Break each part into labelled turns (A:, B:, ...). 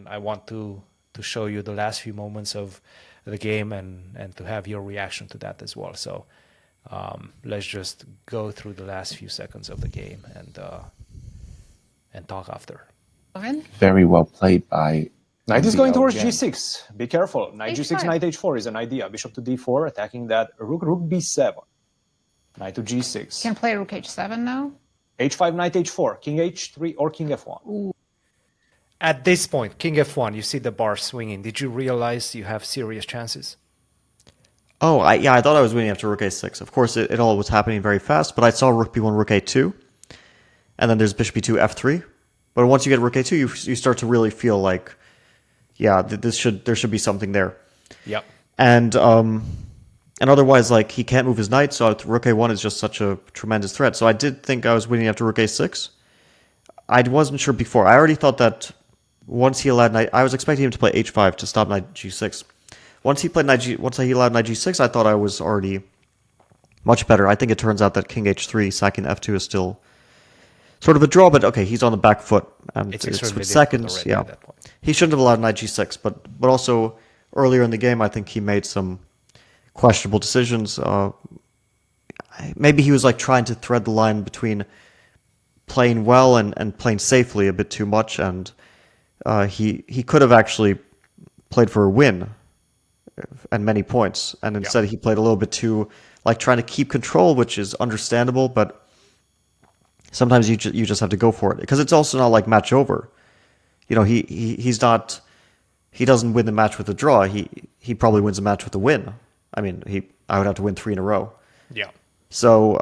A: I want to show you the last few moments of the game and to have your reaction to that as well. So let's just go through the last few seconds of the game and talk after.
B: Very well played by
C: Knight is going towards
B: again.
C: g6. Be careful. Knight g6, knight h4 is an idea. Bishop to d4, attacking that rook, rook b7. Knight to g6.
D: Can play rook h7 now.
C: h5, knight h4, king h3 or king f1.
D: Ooh.
A: At this point, king f1, you see the bar swinging. Did you realize you have serious chances?
E: Oh, I thought I was winning after rook a6. Of course, it all was happening very fast, but I saw rook b1, rook a2, and then there's bishop b2, f3. But once you get rook a2, you start to really feel like, yeah, there should be something there.
A: Yep.
E: And otherwise, like, he can't move his knight, so rook a1 is just such a tremendous threat. So I did think I was winning after rook a6. I wasn't sure before. I already thought that once he allowed knight, I was expecting him to play h5 to stop knight g6. Once he allowed knight g6, I thought I was already much better. I think it turns out that king h3 sacking f2 is still sort of a draw, but okay, he's on the back foot, and it's for seconds. Yeah, he shouldn't have allowed knight g6, but also earlier in the game, I think he made some questionable decisions. Maybe he was like trying to thread the line between playing well and playing safely a bit too much, and he could have actually played for a win and many points, and instead he played a little bit too like trying to keep control, which is understandable, but sometimes you just have to go for it because it's also not like match over. You know, he doesn't win the match with a draw. He probably wins a match with a win. I mean, I would have to win 3 in a row.
A: Yeah.
E: So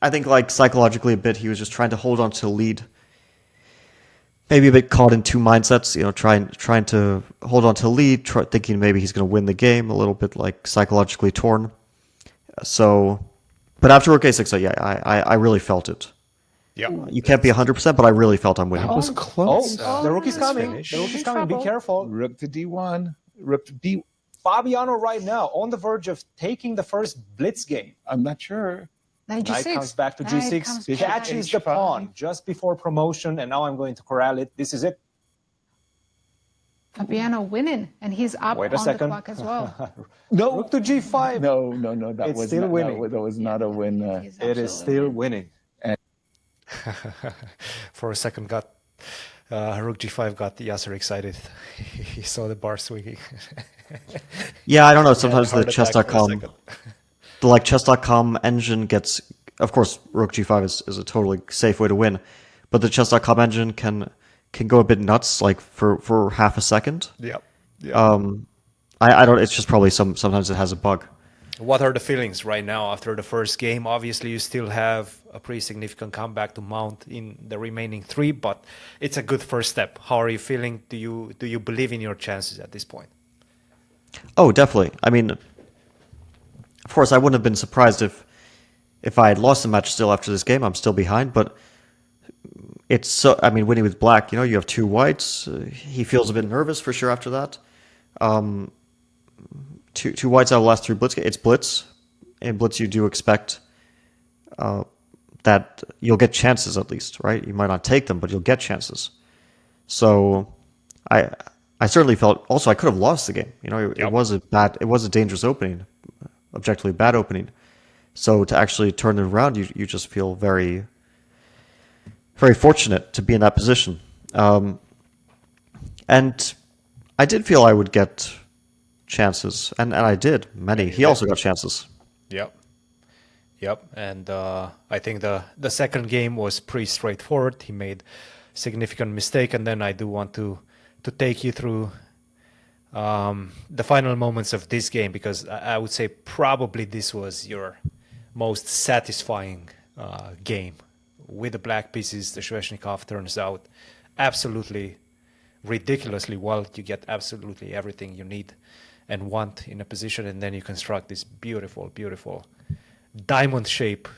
E: I think like psychologically a bit he was just trying to hold on to the lead. Maybe a bit caught in two mindsets, you know, trying to hold on to the lead, thinking maybe he's going to win the game, a little bit like psychologically torn. So, but after rook a6, yeah, I really felt it.
A: Yeah.
E: You can't be 100%, but I really felt I'm winning.
B: That was close.
C: The rook is coming. The rook is coming. Be careful.
B: Rook to d1. Rook to d.
C: Fabiano right now on the verge of taking the first blitz game.
B: I'm not sure.
D: Knight
C: Knight
D: g6.
C: comes back to g6, catches the pawn just before promotion, and now I'm going to corral it. This is it.
D: Fabiano winning, and he's up
C: Wait a
D: on
C: second.
D: the clock as well.
C: No, rook to g5.
B: No. That
C: It's
B: was
C: still
B: not,
C: winning.
B: That was not a win.
C: It is still winning.
A: For a second, rook g5 got Yasser excited. He saw the bar swinging.
E: Yeah, I don't know. Sometimes the
A: Heart attack for a second.
E: the chess.com engine gets, of course, rook g5 is a totally safe way to win, but the chess.com engine can go a bit nuts, like for half a second.
A: Yeah.
E: I don't. It's just probably sometimes it has a bug.
A: What are the feelings right now after the first game? Obviously, you still have a pretty significant comeback to mount in the remaining 3, but it's a good first step. How are you feeling? Do you believe in your chances at this point?
E: Oh, definitely. I mean, of course, I wouldn't have been surprised if I had lost the match still after this game. I'm still behind, but it's so. I mean, winning with black, you know, you have 2 whites. He feels a bit nervous for sure after that. Two whites out of the last 3 blitz. It's blitz. In blitz, you do expect that you'll get chances at least, right? You might not take them, but you'll get chances. So, I certainly felt. Also, I could have lost the game. You know, it was a dangerous opening, objectively bad opening. So to actually turn it around, you just feel very, very fortunate to be in that position. And I did feel I would get chances, and I did many. He also got chances.
A: Yep. And I think the second game was pretty straightforward. He made significant mistake, and then I do want to take you through the final moments of this game, because I would say probably this was your most satisfying game. With the black pieces, the Sveshnikov turns out absolutely ridiculously well. You get absolutely everything you need and want in a position, and then you construct this beautiful, beautiful diamond shape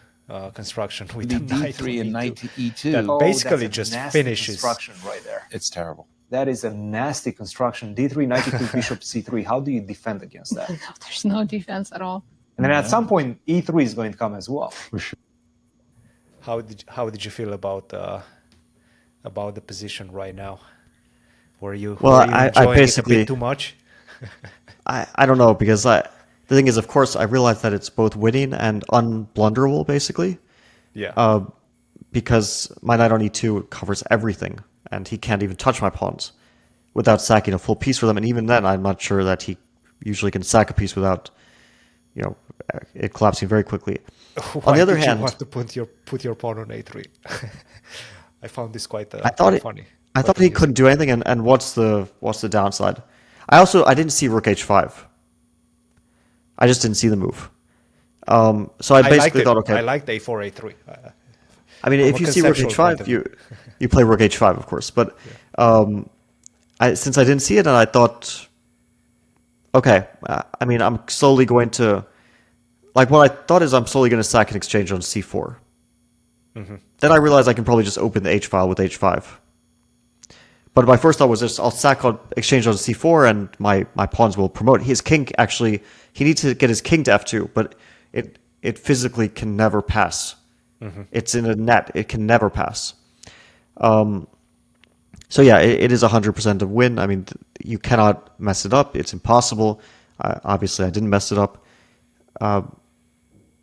A: construction with the knight
B: d3 and knight to e2.
A: that basically
C: that's a
A: just
C: nasty
A: finishes.
C: construction right there.
B: It's terrible.
C: That is a nasty construction. d3, knight e2, bishop c3. How do you defend against that?
D: No, there's no defense at all.
C: And then at some point, e3 is going to come as well.
A: How did you feel about about the position right now? Were you
E: I
A: enjoying it a
E: basically
A: bit too much?
E: I don't know because the thing is, of course, I realize that it's both winning and unblunderable basically.
A: Yeah.
E: Because my knight on e2 covers everything, and he can't even touch my pawns without sacking a full piece for them. And even then, I'm not sure that he usually can sack a piece without, it collapsing very quickly.
A: Why
E: On the other
A: did
E: hand,
A: you want to put your pawn on a3? I found this quite
E: I thought
A: quite
E: it,
A: funny.
E: I
A: quite
E: thought he
A: amusing.
E: couldn't do anything. And what's the downside? I didn't see rook h5. I just didn't see the move. So I basically thought, okay.
A: I liked a4, a3.
E: I mean,
A: From
E: if
A: a
E: you see rook
A: conceptual point
E: h5,
A: of view.
E: you play rook h5, of course. But since I didn't see it, and I thought, okay, I mean, I'm slowly going to, like, what I thought is I'm slowly going to sack an exchange on c4. Then I realized I can probably just open the h file with h5. But my first thought was just I'll sack on exchange on c4, and my pawns will promote. His king actually, he needs to get his king to f2, but it physically can never pass. It's in a net. It can never pass. So yeah, it is 100% of win. I mean, you cannot mess it up. It's impossible. Obviously, I didn't mess it up.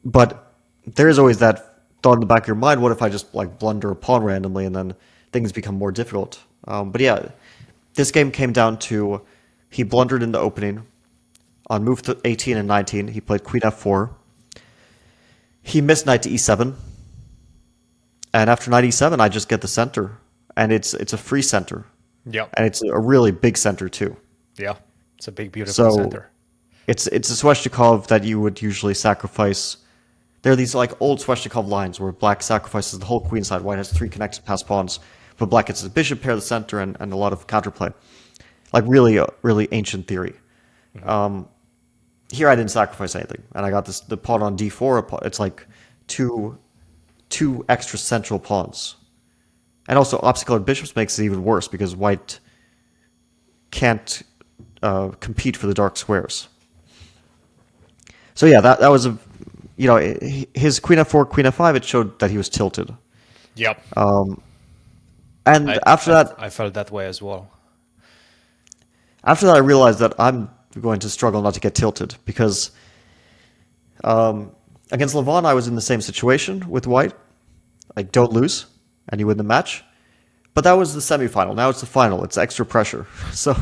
E: But there is always that thought in the back of your mind, what if I just like blunder a pawn randomly and then things become more difficult? But yeah, this game came down to he blundered in the opening. On move 18 and 19, he played queen f4. He missed knight to e7. And after knight e7, I just get the center. And it's a free center.
A: Yeah.
E: And it's a really big center too.
A: Yeah. It's a big, beautiful
E: So
A: center.
E: it's a Sveshnikov that you would usually sacrifice. There are these like old Sveshnikov lines where black sacrifices the whole queen side, white has 3 connected passed pawns, but black gets the bishop pair, the center, and a lot of counterplay. Like really ancient theory. Here I didn't sacrifice anything, and I got the pawn on d4. It's like two extra central pawns. And also, opposite-colored bishops makes it even worse because white can't compete for the dark squares. So yeah, that was his queen f4, queen f5. It showed that he was tilted.
A: Yep.
E: And after that,
A: I felt that way as well.
E: After that, I realized that I'm going to struggle not to get tilted because against Levon, I was in the same situation with white. Like, don't lose, and you win the match. But that was the semifinal. Now it's the final. It's extra pressure. So,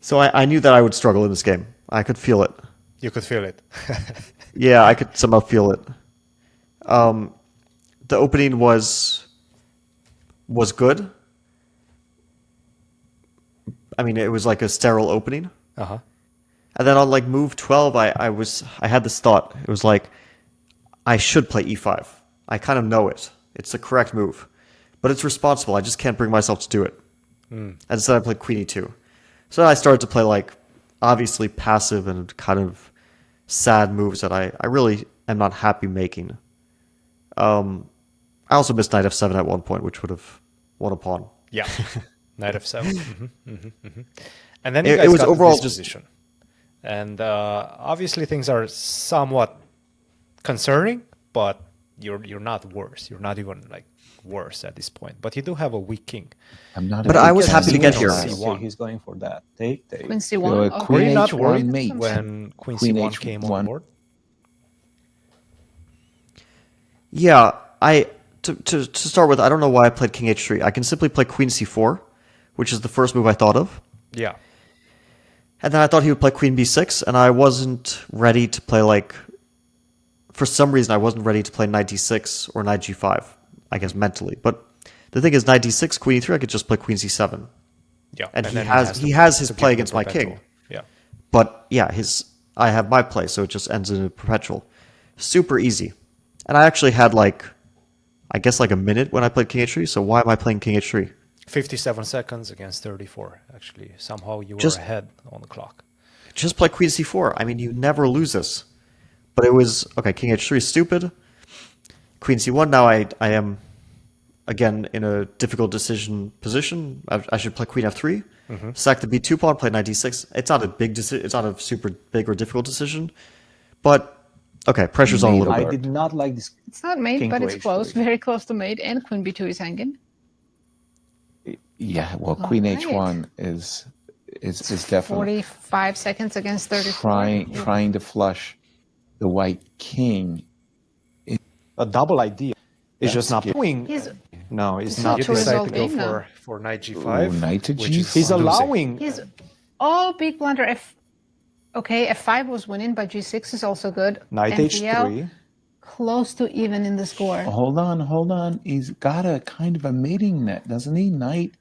E: so I knew that I would struggle in this game. I could feel it.
A: You could feel it.
E: Yeah, I could somehow feel it. The opening was good. I mean, it was like a sterile opening.
A: Uh-huh.
E: And then on like move 12, I had this thought. It was like, I should play e5. I kind of know it. It's the correct move. But it's responsible. I just can't bring myself to do it. And instead I played queen e2. So then I started to play like obviously passive and kind of sad moves that I really am not happy making. I also missed knight f7 at one point, which would have won a pawn.
A: Yeah. Knight f7. And then you
E: It
A: guys
E: was
A: got
E: overall
A: to this position. And obviously things are somewhat concerning, but you're not worse. You're not even like worse at this point. But you do have a weak king.
B: I'm not.
E: But I was happy to get here.
C: Okay, he's going for that. Take.
D: Queen c1.
B: So,
D: Okay.
A: Were you
B: Queen
A: not
B: H1
A: worried
B: mate.
A: when Queen
B: Queen
A: c1 came on
B: H1.
A: board?
E: Yeah, to start with, I don't know why I played king h3. I can simply play queen c4, which is the first move I thought of.
A: Yeah.
E: And then I thought he would play queen b6, and I wasn't ready to play like... For some reason, I wasn't ready to play knight d6 or knight g5, I guess mentally. But the thing is, knight d6, queen e3, I could just play queen c7.
A: Yeah.
E: And
A: then
E: he has his
A: to
E: play
A: keep the
E: against my
A: perpetual.
E: king.
A: Yeah.
E: But yeah, I have my play, so it just ends in a perpetual. Super easy. And I actually had like, I guess like a minute when I played king h3, so why am I playing king h3?
A: 57 seconds against 34, actually. Somehow you were
E: Just-
A: ahead on the clock.
E: Just play queen c4. I mean, you never lose this. But it was, okay, king h3 is stupid. Queen c1, now I am, again, in a difficult decision position. I should play queen f3. Sack the b2 pawn, play knight d6. It's not a big decision. It's not a super big or difficult decision. But, okay, pressure's on a little
C: I
E: bit.
C: did not like this.
D: It's not mate,
C: King
D: but
C: to
D: it's close.
C: H3.
D: Very close to mate. And queen b2 is hanging.
B: Yeah, well, Queen
D: Alright.
B: H1 is definitely
D: 45 seconds against 34.
B: trying to flush the white king.
C: A double idea. It's just not
B: That's
C: queen.
D: He's
C: No, it's
D: It's
C: not.
D: not
A: You
D: to
A: decide to
D: resolve
A: go
D: game now.
A: for knight
B: Ooh,
A: g5,
B: knight to
A: which is
B: G5.
C: He's
A: losing.
C: allowing.
D: He's big blunder. Okay, f5 was winning, but g6 is also good.
C: Knight
D: NPL
C: h3.
D: close to even in the score.
B: Hold on. He's got a kind of a mating net, doesn't he? Knight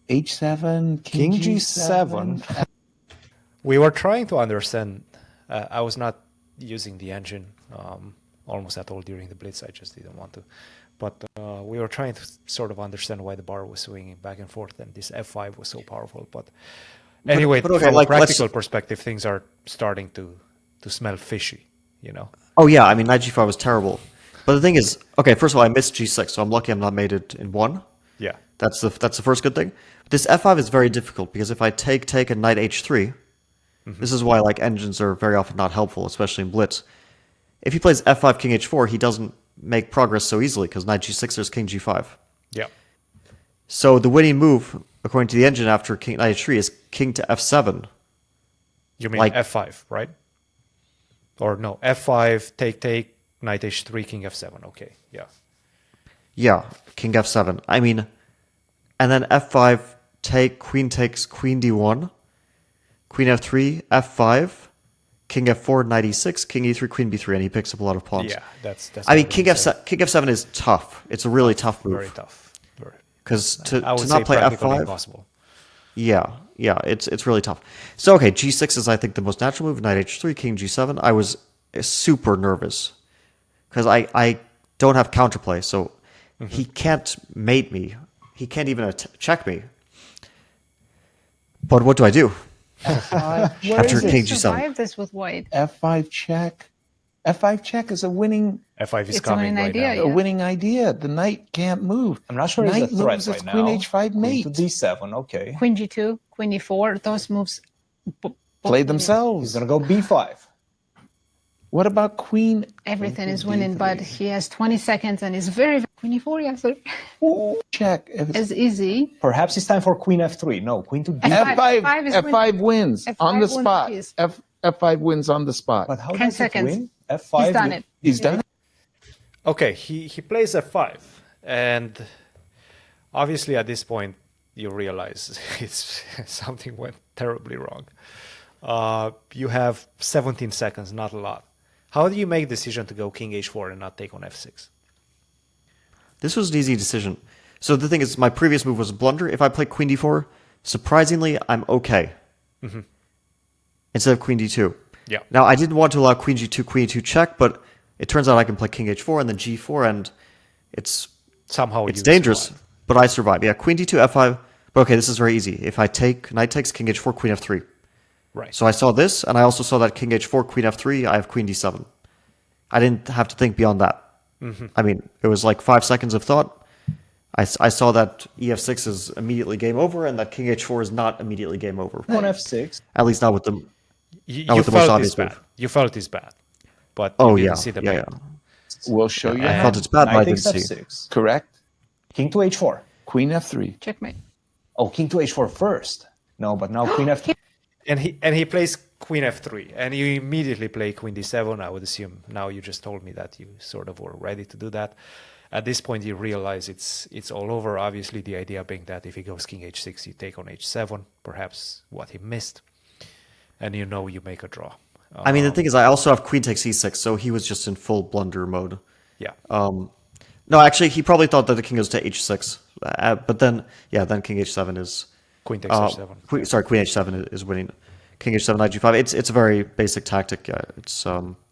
B: H7,
C: King
B: King
C: G7.
B: G7.
A: We were trying to understand. I was not using the engine almost at all during the Blitz. I just didn't want to. But we were trying to sort of understand why the bar was swinging back and forth, and this f5 was so powerful. But anyway,
E: but okay,
A: from
E: like,
A: a practical
E: let's-
A: perspective, things are starting to smell fishy, you know?
E: Oh yeah, I mean knight g5 was terrible. But the thing is, okay, first of all, I missed g6, so I'm lucky I'm not mated in 1.
A: Yeah.
E: That's the first good thing. This f5 is very difficult because if I take and knight h3, this is why like engines are very often not helpful, especially in Blitz. If he plays f5 king h4, he doesn't make progress so easily because knight g6 there's king g5.
A: Yeah.
E: So the winning move, according to the engine after king knight h3, is king to f7.
A: You mean
E: Like-
A: f5, right? Or no, f5, take, knight h3, king f7. Okay, yeah.
E: Yeah, king f7. I mean, and then f5 take, queen takes, queen d1, queen f3, f5, king f4, knight e6, king e3, queen b3, and he picks up a lot of pawns.
A: Yeah, that's
E: I mean,
A: what
E: king
A: we said.
E: f7 is tough. It's a really tough
A: Very
E: move
A: tough. Very.
E: because to
A: I would
E: not
A: say
E: play
A: practically
E: f5.
A: impossible.
E: Yeah, it's really tough. So okay, g6 is I think the most natural move. Knight h3, king g7. I was super nervous because I don't have counterplay, so he can't mate me. He can't even check me. But what do I do
B: F5,
E: after
B: is it?
E: king
D: He
E: g7?
D: survived this with white.
B: F5 check. F5 check is a winning
A: f5 is
D: It's
A: coming
D: an
A: right
D: idea,
A: now.
B: a
D: yeah.
B: winning idea. The knight can't move.
C: I'm not sure
B: Knight
C: it's a threat
B: moves
C: right
B: as
C: now.
B: queen h5
C: Queen
B: mate.
C: to d7. Okay.
D: Queen g2, queen e4, those moves.
B: Play
D: winning.
B: themselves.
C: He's gonna go b5.
B: What about queen?
D: Everything
B: Queen
D: is
B: to
D: winning, but
B: D3.
D: he has 20 seconds and is very queen e4, yes, sir.
B: Check. If it's
D: It's easy.
C: Perhaps it's time for queen f3. No, queen to d5.
D: F5
B: F5,
D: is
B: F5 wins
D: F5
B: on the
D: wins
B: spot.
D: piece.
B: F5 wins on the spot.
C: But how
D: 10
C: does
D: seconds.
C: it win? F5.
D: He's done it.
B: He's done.
A: Okay, he plays f5, and obviously at this point you realize it's something went terribly wrong. You have 17 seconds, not a lot. How do you make the decision to go king h4 and not take on f6?
E: This was an easy decision. So the thing is, my previous move was a blunder. If I play queen d4, surprisingly, I'm okay. Instead of queen d2.
A: Yeah.
E: Now, I didn't want to allow queen g2, queen e2 check, but it turns out I can play king h4 and then g4, and it's
A: Somehow you
E: dangerous,
A: survive.
E: but I survive. Yeah, queen d2, f5. But okay, this is very easy. If I take knight takes, king h4, queen f3.
A: Right.
E: So I saw this, and I also saw that king h4, queen f3, I have queen d7. I didn't have to think beyond that. I mean, it was like 5 seconds of thought. I saw that ef6 is immediately game over, and that king h4 is not immediately game over.
C: on f6.
E: At least not with the...
A: You
E: with the most
A: felt
E: obvious
A: it's bad.
E: move.
A: You felt it's bad, but
E: Oh,
A: you
E: yeah.
A: didn't see the
E: Yeah,
A: bad.
E: yeah.
B: We'll show you
E: I
B: how.
E: felt it's bad, but I
C: Knight
E: didn't
C: takes
E: see.
C: f6.
B: Correct.
C: King to h4.
B: Queen f3.
D: Checkmate.
C: Oh, king to h4 first. No, but now queen f3.
A: And he plays queen f3, and you immediately play queen d7. I would assume now you just told me that you sort of were ready to do that. At this point, you realize it's all over. Obviously, the idea being that if he goes king h6, you take on h7, perhaps what he missed, and you know you make a draw.
E: I mean, the thing is, I also have queen takes e6, so he was just in full blunder mode.
A: Yeah.
E: No, actually, he probably thought that the king goes to h6. But then, yeah, then king h7 is...
A: Queen takes h7.
E: Queen h7 is winning. King h7, knight g5. It's a very basic tactic. It's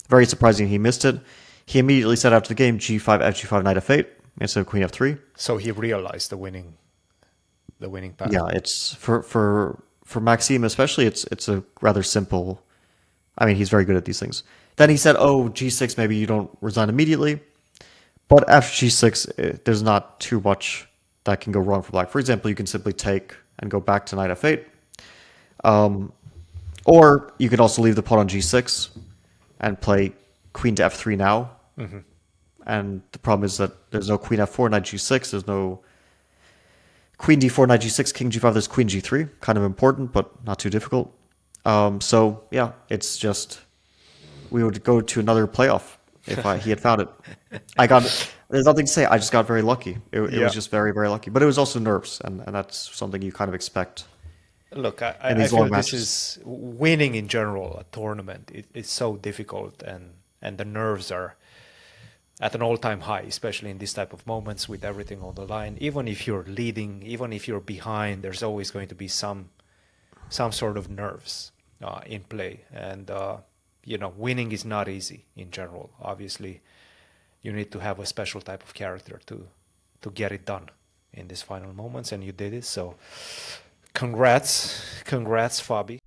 E: very surprising he missed it. He immediately set out to the game g5, f g5, knight f8 instead of queen f3.
A: So he realized the winning path.
E: Yeah, it's for Maxime especially. It's a rather simple. I mean, he's very good at these things. Then he said, "Oh, g6. Maybe you don't resign immediately." But after g6, there's not too much that can go wrong for black. For example, you can simply take and go back to knight f8. Or you could also leave the pawn on g6 and play queen to f3 now. And the problem is that there's no queen f4, knight g6. There's no Queen d4, knight g6, king g5, there's queen g3. Kind of important, but not too difficult. So, yeah, it's just... We would go to another playoff if he had found it. There's nothing to say. I just got very lucky. It was just very, very lucky. But it was also nerves, and that's something you kind of expect.
A: Look,
E: in
A: I
E: these
A: feel
E: long
A: this
E: matches.
A: is winning in general a tournament. It's so difficult, and the nerves are at an all-time high, especially in this type of moments with everything on the line. Even if you're leading, even if you're behind, there's always going to be some sort of nerves in play. And winning is not easy in general. Obviously, you need to have a special type of character to get it done in these final moments, and you did it. So, congrats, Fabi.